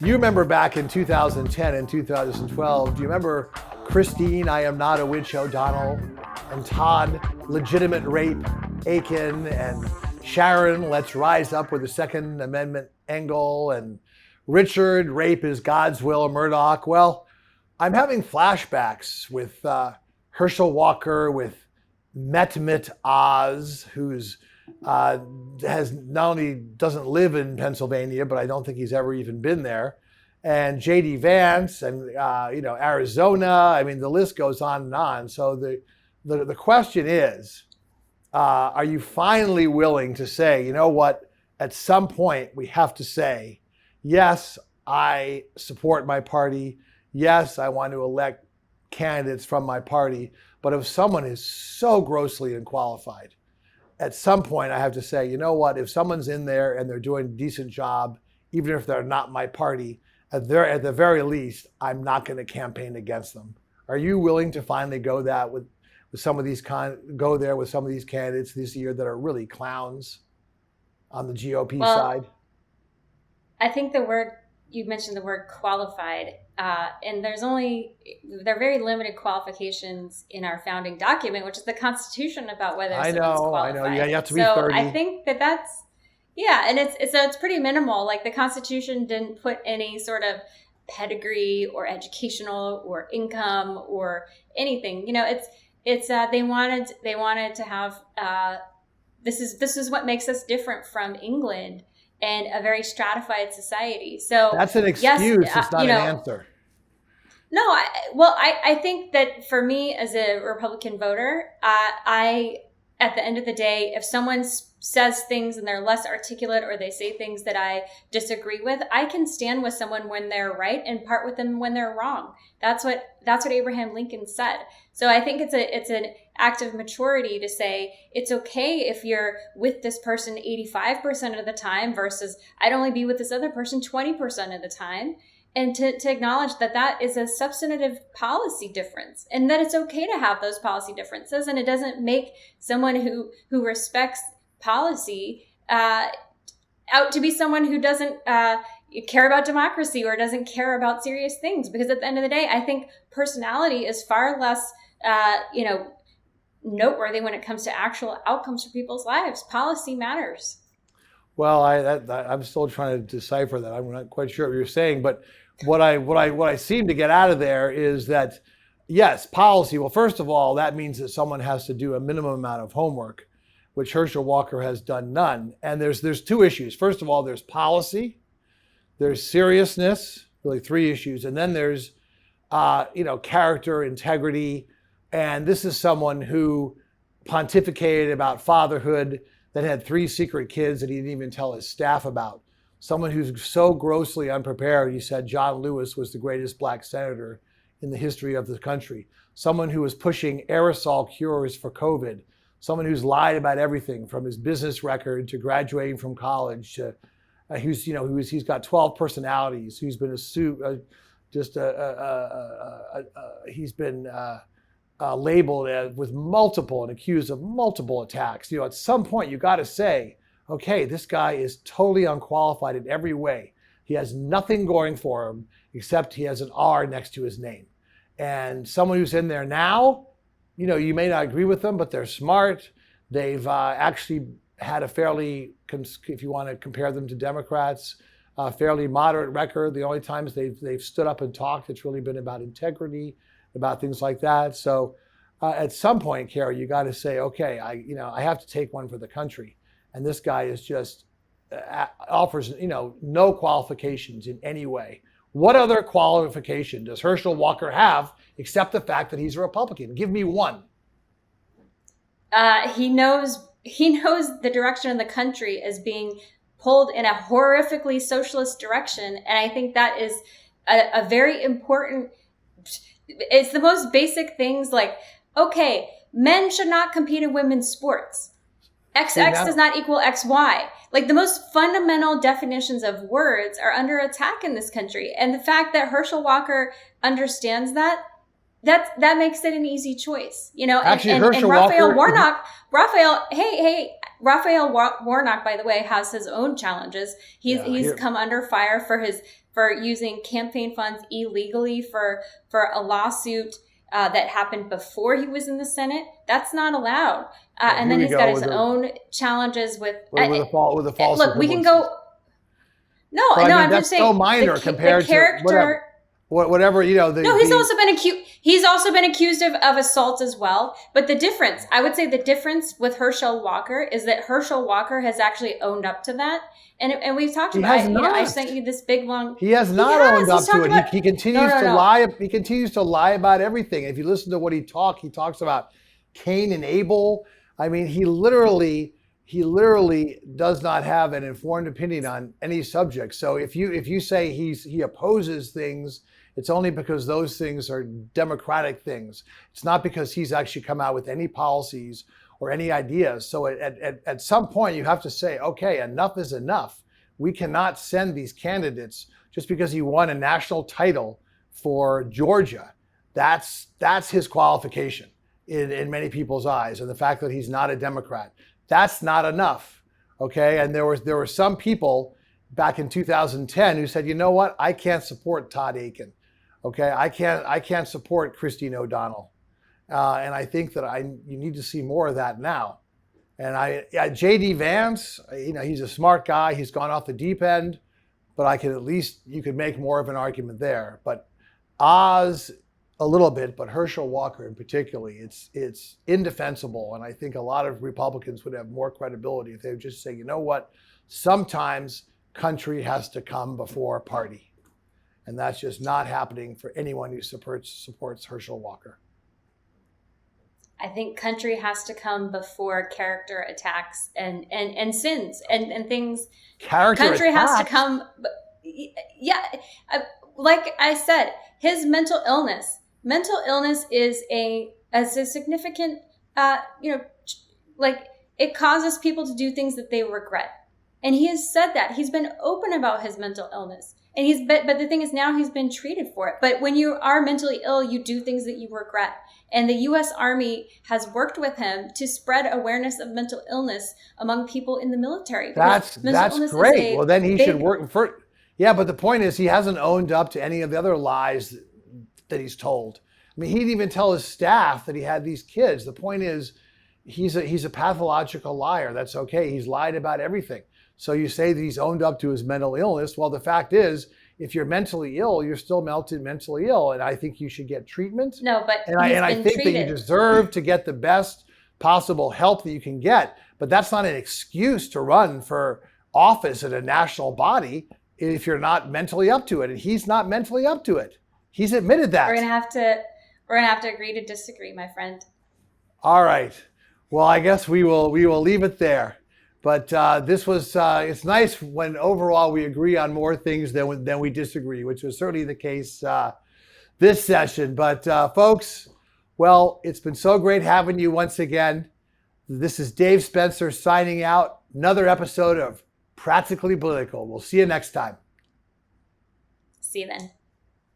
You remember back in 2010 and 2012, do you remember Christine, I am not a witch O'Donnell, and Todd, legitimate rape, Aiken, and Sharon, let's rise up with the Second Amendment Engel, and Richard, rape is God's will, Murdoch? Well, I'm having flashbacks with Herschel Walker, with Mehmet Oz, who's has not only doesn't live in Pennsylvania, but I don't think he's ever even been there, and J.D. Vance, and Arizona. I mean, the list goes on and on. So the question is, are you finally willing to say, you know what? At some point, we have to say, yes, I support my party. Yes, I want to elect candidates from my party. But if someone is so grossly unqualified, at some point I have to say, you know what, if someone's in there and they're doing a decent job, even if they're not my party, at the very least, I'm not going to campaign against them. Are you willing to finally go with some of these with some of these candidates this year that are really clowns on the GOP side? I think you mentioned the word qualified, and there are very limited qualifications in our founding document, which is the Constitution, about whether someone's qualified. I know. You have to be 30. I think that's and it's pretty minimal. Like, the Constitution didn't put any sort of pedigree or educational or income or anything. They wanted to have this is what makes us different from England and a very stratified society. So that's an excuse. It's not an answer. No, I think that for me as a Republican voter, at the end of the day, if someone says things and they're less articulate, or they say things that I disagree with, I can stand with someone when they're right and part with them when they're wrong. That's what Abraham Lincoln said. So I think it's an act of maturity to say it's okay if you're with this person 85% of the time versus I'd only be with this other person 20% of the time. And to acknowledge that is a substantive policy difference, and that it's okay to have those policy differences. And it doesn't make someone who respects policy out to be someone who doesn't care about democracy or doesn't care about serious things. Because at the end of the day, I think personality is far less noteworthy when it comes to actual outcomes for people's lives. Policy matters. Well, I'm still trying to decipher that. I'm not quite sure what you're saying, but what I seem to get out of there is that, yes, policy. Well, first of all, that means that someone has to do a minimum amount of homework, which Herschel Walker has done none. And there's two issues. First of all, there's policy, there's seriousness, really three issues, and then there's character, integrity, and this is someone who pontificated about fatherhood, that had 3 secret kids that he didn't even tell his staff about. Someone who's so grossly unprepared, he said John Lewis was the greatest black senator in the history of the country. Someone who was pushing aerosol cures for COVID. Someone who's lied about everything from his business record to graduating from college to he's got 12 personalities, who's been he's been labeled with multiple and accused of multiple attacks. At some point you got to say, okay, this guy is totally unqualified in every way. He has nothing going for him except he has an R next to his name. And someone who's in there now, you may not agree with them, but they're smart. They've actually had a fairly, if you want to compare them to Democrats, fairly moderate record. The only times they've stood up and talked, it's really been about integrity, about things like that. So at some point, Kara, you got to say, okay, I have to take one for the country. And this guy is just offers, no qualifications in any way. What other qualification does Herschel Walker have except the fact that he's a Republican? Give me one. He knows the direction of the country is being pulled in a horrifically socialist direction. And I think that is a very important. It's the most basic things, like, okay, men should not compete in women's sports. XX does not equal XY. Like, the most fundamental definitions of words are under attack in this country. And the fact that Herschel Walker understands that makes it an easy choice. Actually, and Raphael Warnock, Raphael Warnock, by the way, has his own challenges. He's come under fire for for using campaign funds illegally for a lawsuit that happened before he was in the Senate. That's not allowed. And then he's got his own challenges with a false. Look, we can go. No, I'm that's just saying so minor compared to whatever. He's also been accused. He's also been accused of assault as well. But the difference, I would say, the difference with Herschel Walker is that Herschel Walker has actually owned up to that. And we've talked about it. I sent you this big long. He has not owned up to it. He continues to lie. He continues to lie about everything. If you listen to what he talks about Cain and Abel. I mean, he literally does not have an informed opinion on any subject. So if you say he opposes things, it's only because those things are democratic things. It's not because he's actually come out with any policies or any ideas. So at some point you have to say, okay, enough is enough. We cannot send these candidates just because he won a national title for Georgia. That's his qualification in many people's eyes. And the fact that he's not a Democrat, that's not enough. Okay. And there were some people back in 2010 who said, you know what? I can't support Todd Akin. Okay. I can't support Christine O'Donnell. And I think that you need to see more of that now. And JD Vance, he's a smart guy. He's gone off the deep end, but you could make more of an argument there. But Oz, a little bit, but Herschel Walker in particular, it's indefensible. And I think a lot of Republicans would have more credibility if they would just say, you know what, sometimes country has to come before party. And that's just not happening for anyone who supports Herschel Walker. I think country has to come before character attacks and sins and things. Country has to come. Yeah. Like I said, his mental illness is a significant, it causes people to do things that they regret. And he has said that. He's been open about his mental illness. And but the thing is, now he's been treated for it. But when you are mentally ill, you do things that you regret. And the U.S. Army has worked with him to spread awareness of mental illness among people in the military. That's great. Well, then he should work for. Yeah, but the point is, he hasn't owned up to any of the other lies that he's told. I mean, he didn't even tell his staff that he had these kids. The point is, he's a pathological liar. That's okay. He's lied about everything. So you say that he's owned up to his mental illness. Well, the fact is, if you're mentally ill, you're still mentally ill. And I think you should get treatment. No, but I think treated. That you deserve to get the best possible help that you can get. But that's not an excuse to run for office in a national body if you're not mentally up to it. And he's not mentally up to it. He's admitted that. We're gonna have to agree to disagree, my friend. All right. Well, I guess we will leave it there. But this was, it's nice when overall we agree on more things than we disagree, which was certainly the case this session. But folks, well, it's been so great having you once again. This is Dave Spencer signing out. Another episode of Practically Political. We'll see you next time. See you then.